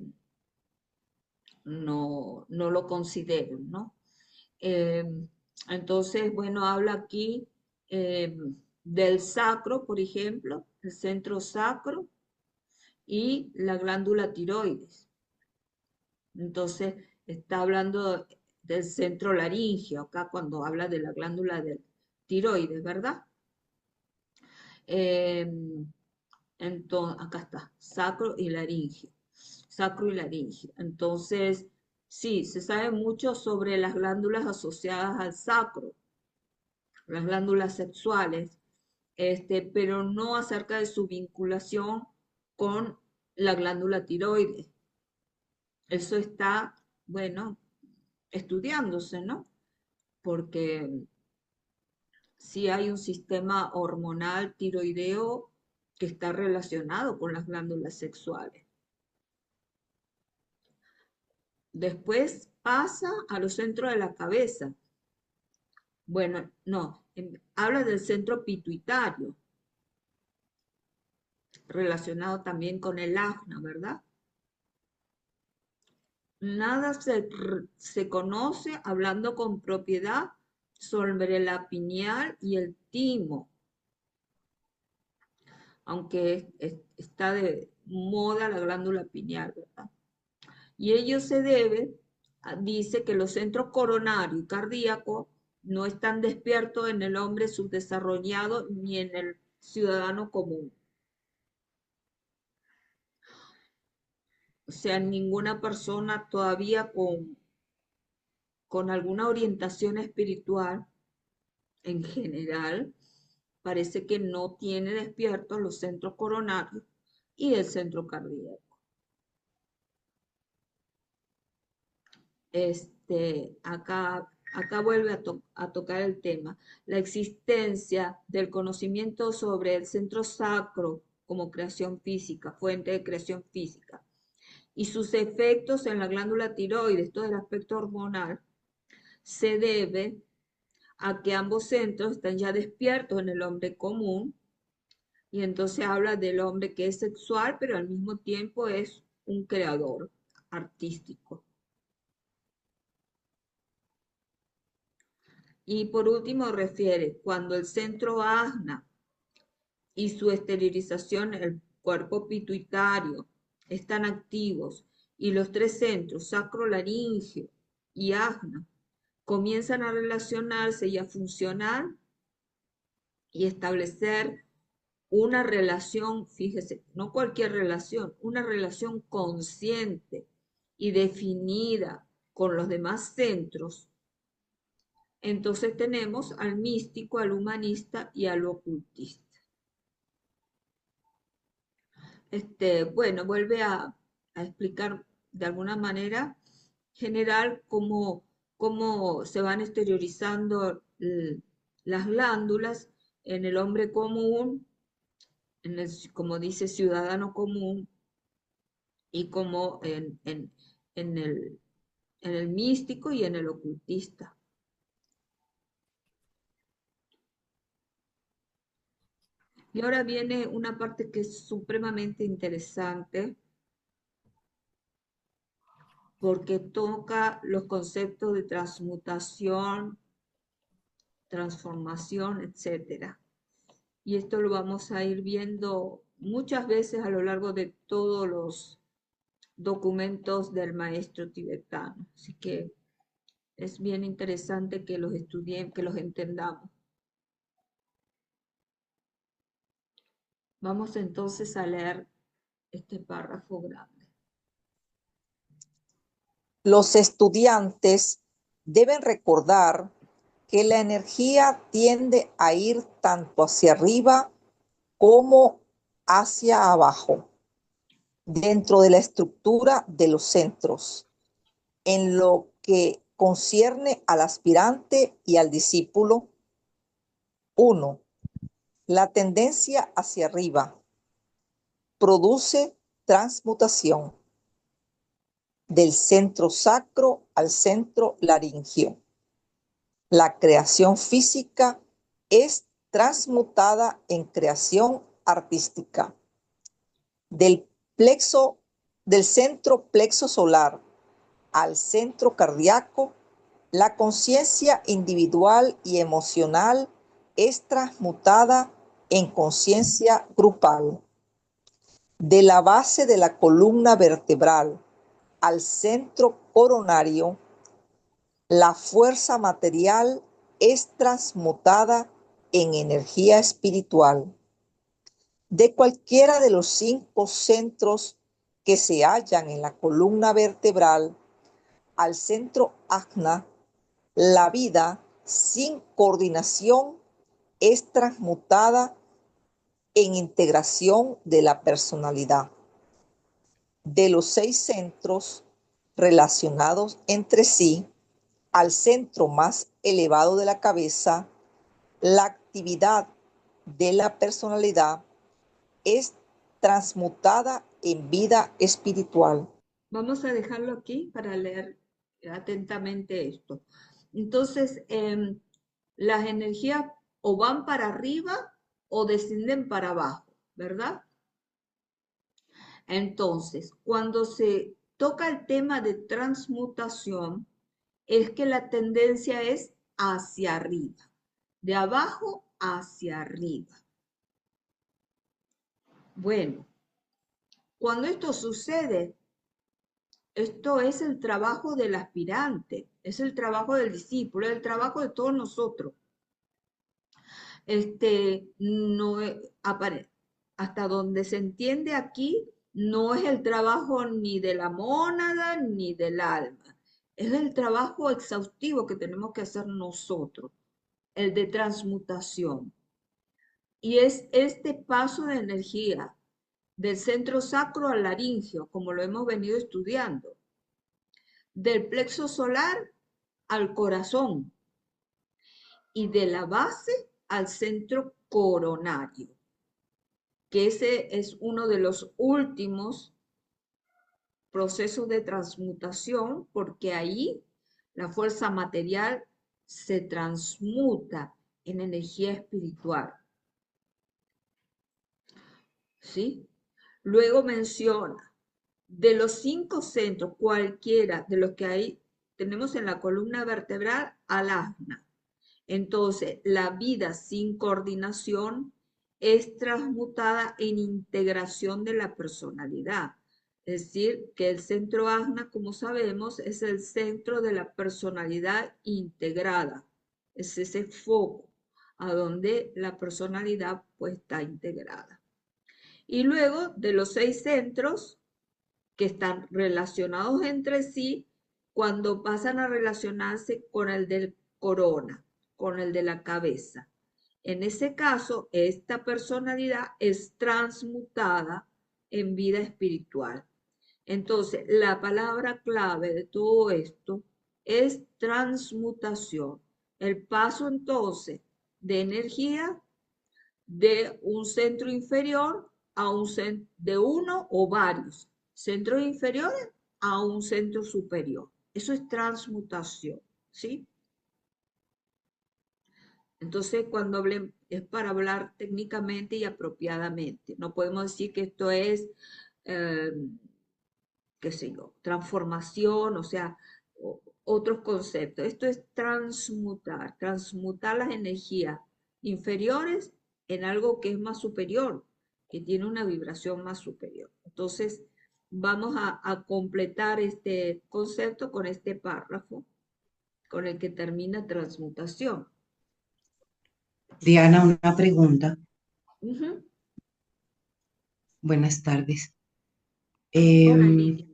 no lo consideran, ¿no? Eh, entonces, bueno, habla aquí del sacro, por ejemplo, el centro sacro y la glándula tiroides. Entonces, está hablando del centro laringio, acá cuando habla de la glándula del tiroides, ¿verdad? Entonces, acá está, sacro y laringio. Sacro y laringio. Entonces, sí, se sabe mucho sobre las glándulas asociadas al sacro, las glándulas sexuales, pero no acerca de su vinculación con la glándula tiroides. Eso está, bueno, estudiándose, ¿no? Porque sí hay un sistema hormonal tiroideo que está relacionado con las glándulas sexuales. Después pasa a los centros de la cabeza. Bueno, no, habla del centro pituitario, relacionado también con el ajna, ¿verdad? Nada se conoce hablando con propiedad sobre la pineal y el timo, aunque está de moda la glándula pineal, ¿verdad? Y ello se debe, dice que los centros coronario y cardíaco no están despiertos en el hombre subdesarrollado ni en el ciudadano común. O sea, ninguna persona todavía con alguna orientación espiritual en general parece que no tiene despiertos los centros coronarios y el centro cardíaco. Acá vuelve a tocar el tema, la existencia del conocimiento sobre el centro sacro como creación física, fuente de creación física, y sus efectos en la glándula tiroides, todo el aspecto hormonal, se debe a que ambos centros están ya despiertos en el hombre común, y entonces habla del hombre que es sexual, pero al mismo tiempo es un creador artístico. Y por último refiere, cuando el centro ajna y su esterilización, el cuerpo pituitario, están activos y los tres centros, sacrolaringio y ajna, comienzan a relacionarse y a funcionar y establecer una relación, fíjese, no cualquier relación, una relación consciente y definida con los demás centros, entonces tenemos al místico, al humanista y al ocultista. Bueno, vuelve a explicar de alguna manera general cómo se van exteriorizando las glándulas en el hombre común, como dice ciudadano común, y como en el místico y en el ocultista. Y ahora viene una parte que es supremamente interesante porque toca los conceptos de transmutación, transformación, etc. Y esto lo vamos a ir viendo muchas veces a lo largo de todos los documentos del maestro tibetano. Así que es bien interesante que los estudien, que los entendamos. Vamos entonces a leer este párrafo grande. Los estudiantes deben recordar que la energía tiende a ir tanto hacia arriba como hacia abajo, dentro de la estructura de los centros. En lo que concierne al aspirante y al discípulo, 1. La tendencia hacia arriba produce transmutación del centro sacro al centro laringio. La creación física es transmutada en creación artística. Del centro plexo solar al centro cardíaco, la conciencia individual y emocional es transmutada en conciencia grupal. De la base de la columna vertebral al centro coronario, la fuerza material es transmutada en energía espiritual. De cualquiera de los 5 centros que se hallan en la columna vertebral al centro ajna, la vida sin coordinación es transmutada en integración de la personalidad. De los 6 centros relacionados entre sí, al centro más elevado de la cabeza, la actividad de la personalidad es transmutada en vida espiritual. Vamos a dejarlo aquí para leer atentamente esto. Entonces, las energías o van para arriba o descienden para abajo, ¿verdad? Entonces, cuando se toca el tema de transmutación, es que la tendencia es hacia arriba, de abajo hacia arriba. Bueno, cuando esto sucede, esto es el trabajo del aspirante, es el trabajo del discípulo, es el trabajo de todos nosotros. No hasta donde se entiende aquí, no es el trabajo ni de la mónada ni del alma. Es el trabajo exhaustivo que tenemos que hacer nosotros, el de transmutación. Y es este paso de energía del centro sacro al laringio, como lo hemos venido estudiando, del plexo solar al corazón y de la base al centro coronario, que ese es uno de los últimos procesos de transmutación, porque ahí la fuerza material se transmuta en energía espiritual. ¿Sí? Luego menciona, de los 5 centros, cualquiera de los que ahí tenemos en la columna vertebral al ajna. Entonces, la vida sin coordinación es transmutada en integración de la personalidad. Es decir, que el centro ajna, como sabemos, es el centro de la personalidad integrada. Es ese foco a donde la personalidad pues está integrada. Y luego de los 6 centros que están relacionados entre sí, cuando pasan a relacionarse con el del corona, con el de la cabeza. En ese caso, esta personalidad es transmutada en vida espiritual. Entonces, la palabra clave de todo esto es transmutación. El paso entonces de energía de un centro inferior a un centro, de uno o varios centros inferiores a un centro superior. Eso es transmutación, ¿sí? Entonces, cuando hablemos, es para hablar técnicamente y apropiadamente. No podemos decir que esto es, eh, qué sé yo, transformación, o sea, otros conceptos. Esto es transmutar, transmutar las energías inferiores en algo que es más superior, que tiene una vibración más superior. Entonces, vamos a completar este concepto con este párrafo, con el que termina transmutación. Diana, una pregunta. Ujú. Buenas tardes. Hola, Lidia.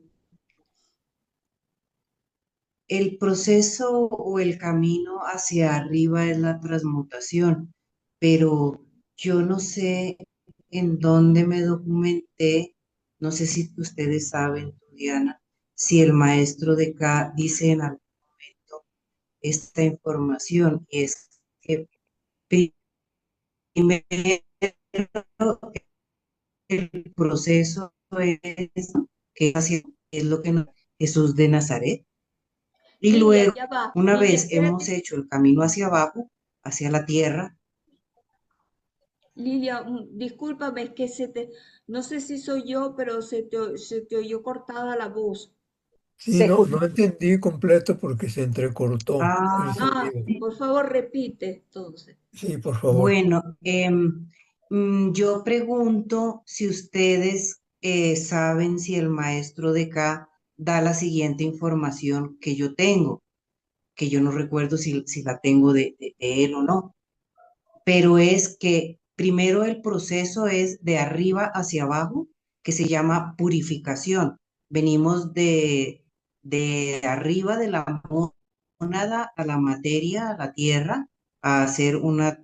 El proceso o el camino hacia arriba es la transmutación, pero yo no sé en dónde me documenté, no sé si ustedes saben, tú, Diana, si el maestro de acá dice en algún momento esta información, y es que primero el proceso es que es lo que Jesús de Nazaret. Y Lilia, luego, ya va. una Lidia, vez hemos espérate. hecho el camino hacia abajo, hacia la tierra, Lilia, discúlpame, es que no sé si soy yo, pero se te oyó cortada la voz. Sí, Se no, escucha. no entendí completo porque se entrecortó el ah, Ah, sonido. por favor, repite entonces. Sí, por favor. bueno, yo pregunto si ustedes saben si el maestro de acá da la siguiente información que yo tengo, que yo no recuerdo si la tengo de él o no, pero es que primero el proceso es de arriba hacia abajo, que se llama purificación. Venimos de arriba de la mónada a la materia, a la tierra, a hacer una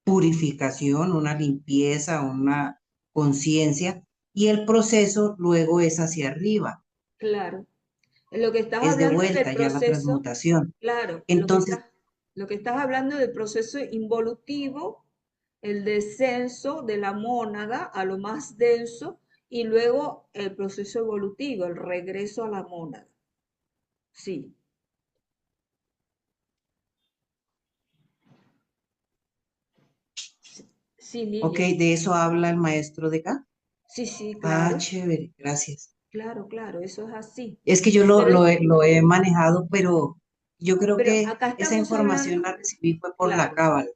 purificación, una limpieza, una conciencia, y el proceso luego es hacia arriba, Claro. Lo que estás es de hablando del vuelta ya la proceso, transmutación. claro, Entonces, lo que estás hablando del proceso involutivo, el descenso de la mónada a lo más denso y luego el proceso evolutivo, el regreso a la mónada. Sí, sí, ok, Lilia. de eso habla el maestro de acá. Sí, sí, Ah, claro, chévere, gracias. claro, claro, eso es así. Es que yo Pero, lo he manejado, pero yo creo pero que acá esa estamos información hablando, la recibí fue por la claro, cábala.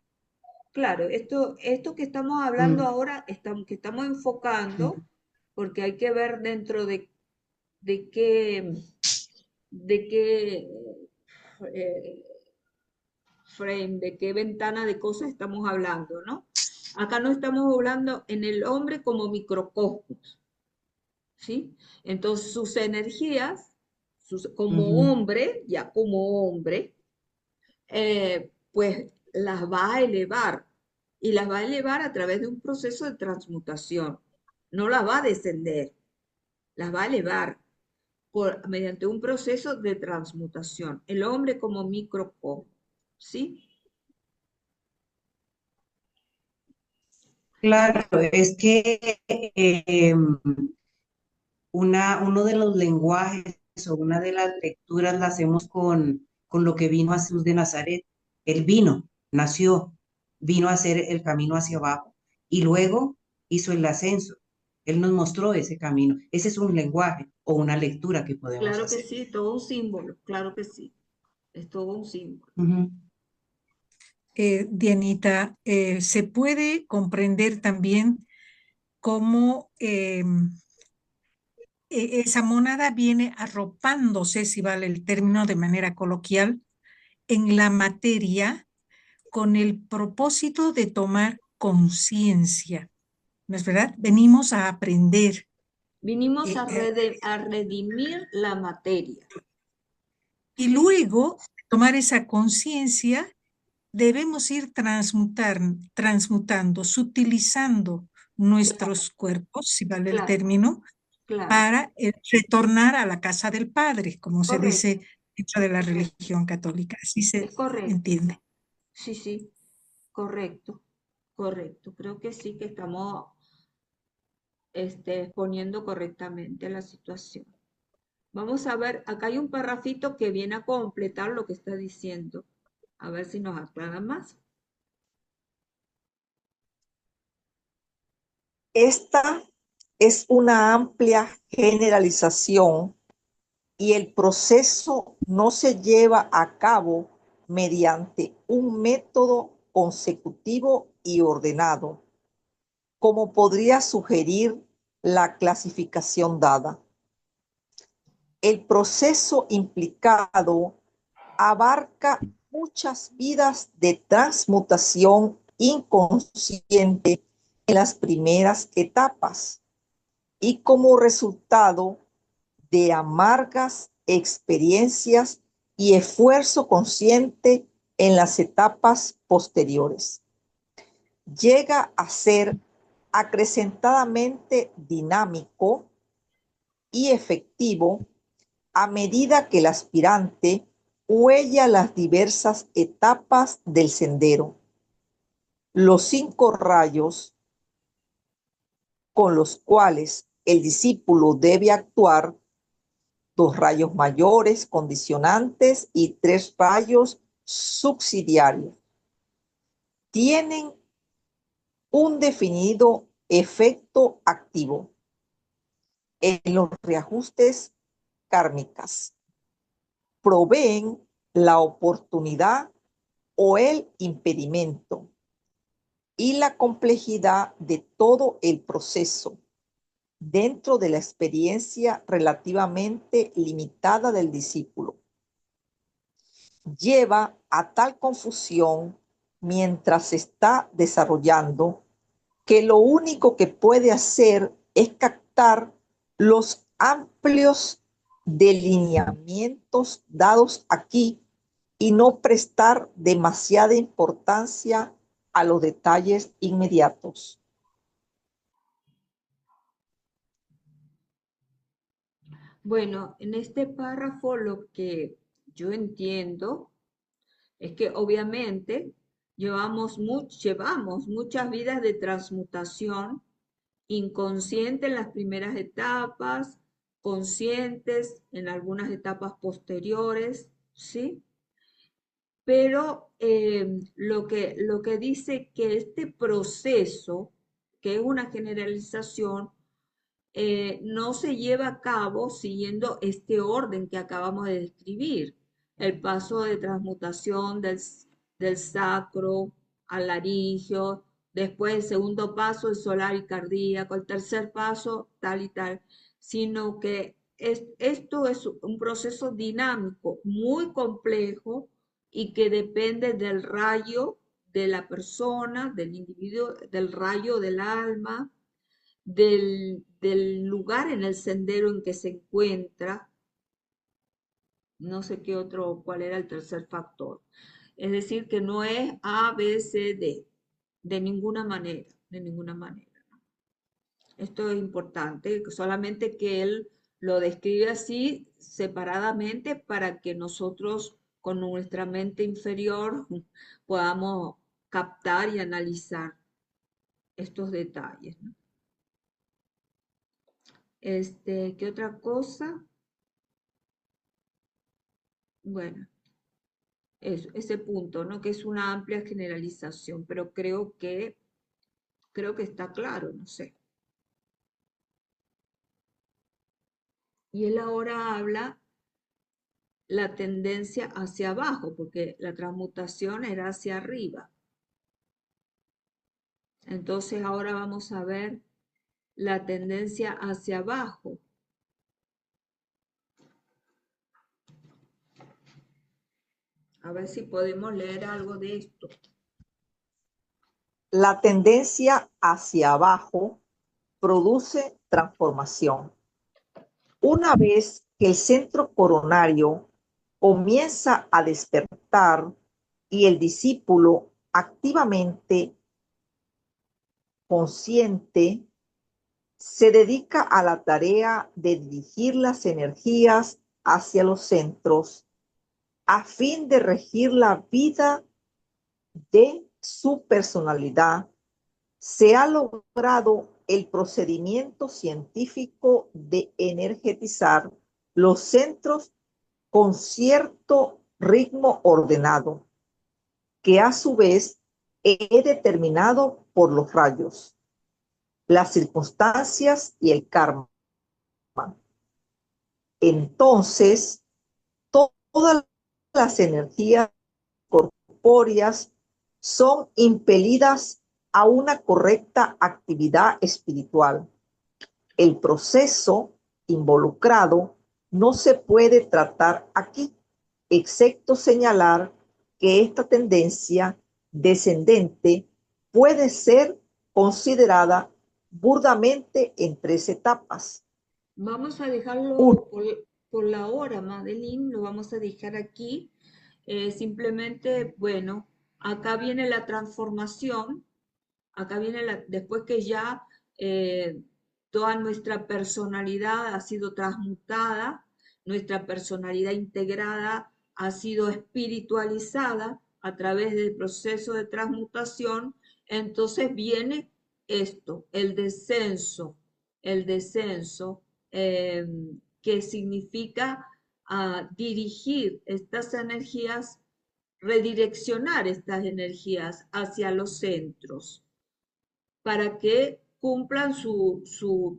claro, esto que estamos hablando Mm, ahora, que estamos enfocando, mm. porque hay que ver dentro de qué, de qué eh, frame, de qué ventana de cosas estamos hablando, ¿no? Acá no estamos hablando en el hombre como microcosmos, ¿sí? Entonces sus energías, como Ujú. hombre, ya como hombre, pues las va a elevar y las va a elevar a través de un proceso de transmutación. No las va a descender, las va a elevar mediante un proceso de transmutación. El hombre como microcosmos, ¿sí? Claro, es que uno de los lenguajes o una de las lecturas la hacemos con lo que vino a Jesús de Nazaret. Él vino, nació, vino a hacer el camino hacia abajo y luego hizo el ascenso. Él nos mostró ese camino. Ese es un lenguaje o una lectura que podemos Claro que hacer. sí, todo un símbolo, claro que sí, es todo un símbolo. Ujú. Dianita, se puede comprender también cómo esa monada viene arropándose, si vale el término de manera coloquial, en la materia con el propósito de tomar conciencia, ¿no es verdad? Venimos a aprender, Vinimos Eh, a redimir la materia. Y luego, tomar esa conciencia, debemos ir transmutando, sutilizando nuestros cuerpos, si vale el Claro, término, claro, para retornar a la casa del Padre, como se correcto, dice dentro de la correcto. religión católica. Así se Es correcto. entiende. Sí, sí, correcto, correcto. Creo que sí que estamos exponiendo correctamente la situación. Vamos a ver, acá hay un parrafito que viene a completar lo que está diciendo. A ver si nos aclara más. Esta es una amplia generalización y el proceso no se lleva a cabo mediante un método consecutivo y ordenado, como podría sugerir la clasificación dada. El proceso implicado abarca muchas vidas de transmutación inconsciente en las primeras etapas y como resultado de amargas experiencias y esfuerzo consciente en las etapas posteriores. Llega a ser acrecentadamente dinámico y efectivo a medida que el aspirante huella las diversas etapas del sendero. Los 5 rayos con los cuales el discípulo debe actuar, 2 rayos mayores condicionantes y 3 rayos subsidiarios, tienen un definido efecto activo en los reajustes kármicas. Proveen la oportunidad o el impedimento y la complejidad de todo el proceso dentro de la experiencia relativamente limitada del discípulo. Lleva a tal confusión mientras se está desarrollando que lo único que puede hacer es captar los amplios delineamientos dados aquí y no prestar demasiada importancia a los detalles inmediatos. Bueno, en este párrafo lo que yo entiendo es que obviamente llevamos muchas vidas de transmutación inconsciente en las primeras etapas, conscientes en algunas etapas posteriores, ¿sí? Pero lo que dice que este proceso, que es una generalización, no se lleva a cabo siguiendo este orden que acabamos de describir, el paso de transmutación del sacro al laringio, después el segundo paso el solar y cardíaco, el tercer paso tal y tal, sino que esto es un proceso dinámico muy complejo y que depende del rayo de la persona, del individuo, del rayo del alma, del lugar en el sendero en que se encuentra, no sé qué otro, cuál era el tercer factor. Es decir, que no es A, B, C, D, de ninguna manera, de ninguna manera. Esto es importante, solamente que él lo describe así separadamente para que nosotros con nuestra mente inferior podamos captar y analizar estos detalles, ¿no? ¿Qué otra cosa? Bueno, ese punto, ¿no? Que es una amplia generalización, pero creo que está claro, no sé. Y él ahora habla la tendencia hacia abajo, porque la transmutación era hacia arriba. Entonces ahora vamos a ver la tendencia hacia abajo. A ver si podemos leer algo de esto. La tendencia hacia abajo produce transformación. Una vez que el centro coronario comienza a despertar y el discípulo activamente consciente se dedica a la tarea de dirigir las energías hacia los centros a fin de regir la vida de su personalidad, se ha logrado el procedimiento científico de energetizar los centros con cierto ritmo ordenado, que a su vez es determinado por los rayos, las circunstancias y el karma. Entonces, todas las energías corpóreas son impelidas a una correcta actividad espiritual. El proceso involucrado no se puede tratar aquí, excepto señalar que esta tendencia descendente puede ser considerada burdamente en 3 etapas. Vamos a dejarlo Uno, por la hora, Madeline, lo vamos a dejar aquí. Simplemente, bueno, acá viene la transformación, acá viene después que ya toda nuestra personalidad ha sido transmutada, nuestra personalidad integrada ha sido espiritualizada a través del proceso de transmutación, entonces viene esto, el descenso eh, que significa dirigir estas energías, redireccionar estas energías hacia los centros para que cumplan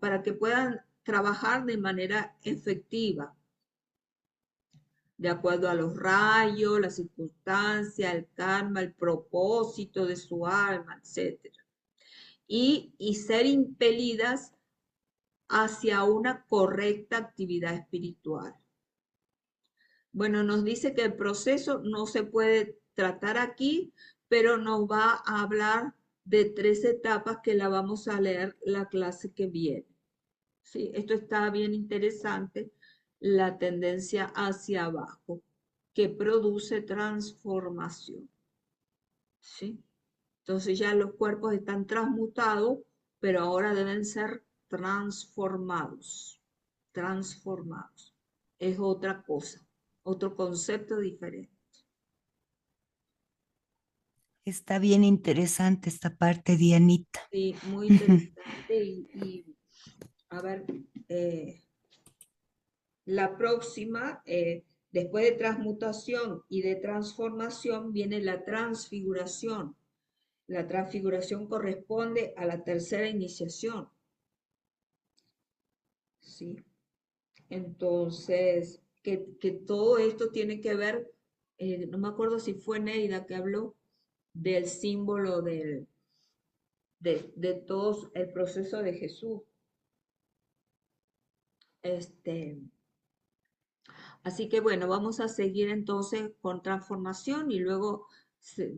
para que puedan trabajar de manera efectiva, de acuerdo a los rayos, la circunstancia, el karma, el propósito de su alma, etc. Y ser impelidas hacia una correcta actividad espiritual. Bueno, nos dice que el proceso no se puede tratar aquí, pero nos va a hablar de 3 etapas que la vamos a leer la clase que viene. ¿Sí? Esto está bien interesante, la tendencia hacia abajo, que produce transformación. ¿Sí? Entonces ya los cuerpos están transmutados, pero ahora deben ser transformados. Transformados. Es otra cosa, otro concepto diferente. Está bien interesante esta parte, Dianita. Sí, muy interesante. A ver, la próxima, después de transmutación y de transformación, viene la transfiguración. La transfiguración corresponde a la tercera iniciación. ¿Sí? Entonces, que todo esto tiene que ver, no me acuerdo si fue Neida que habló del símbolo de todo el proceso de Jesús. Así que bueno, vamos a seguir entonces con transformación y luego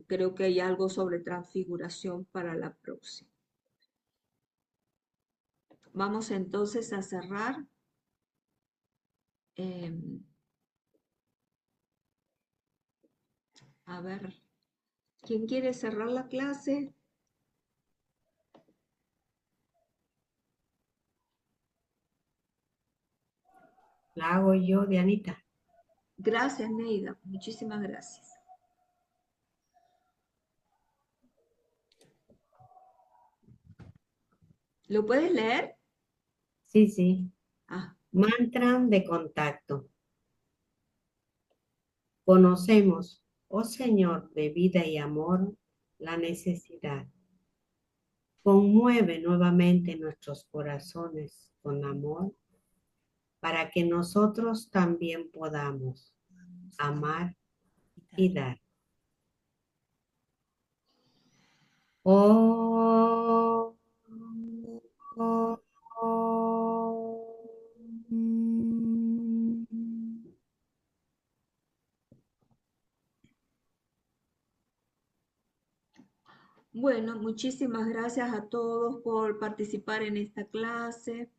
creo que hay algo sobre transfiguración para la próxima. Vamos entonces a cerrar. A ver, ¿quién quiere cerrar la clase? La hago yo, Dianita. Gracias, Neida. Muchísimas gracias. ¿Lo puedes leer? Sí, sí. Ah, Mantra de contacto. Conocemos, oh Señor de vida y amor, la necesidad. Conmueve nuevamente nuestros corazones con amor para que nosotros también podamos amar y dar. Oh, oh, oh. bueno, muchísimas gracias a todos por participar en esta clase.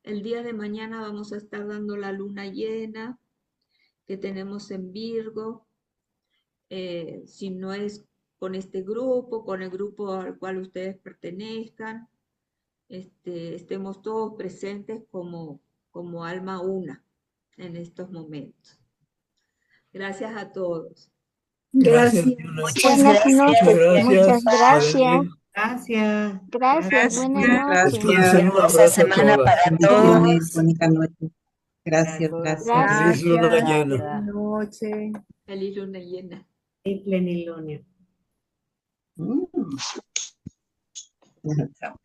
El día de mañana vamos a estar dando la luna llena que tenemos en Virgo. Si no es con este grupo, con el grupo al cual ustedes pertenezcan, estemos todos presentes como alma una en estos momentos. Gracias a todos. Gracias, Gracias. Diana. Muchas Buenas gracias. Muchas noches. Muchas gracias, gracias. Madeline. Gracias. Gracias. Buenas Gracias. Les puedo noches. hacer un Hermosa abrazo a semana todas. para Bendiciones, todos. bonita noche. Gracias, gracias. Feliz luna Gracias. llena. Buenas noches. Feliz luna llena. Y plenilunio. Mm. Chao.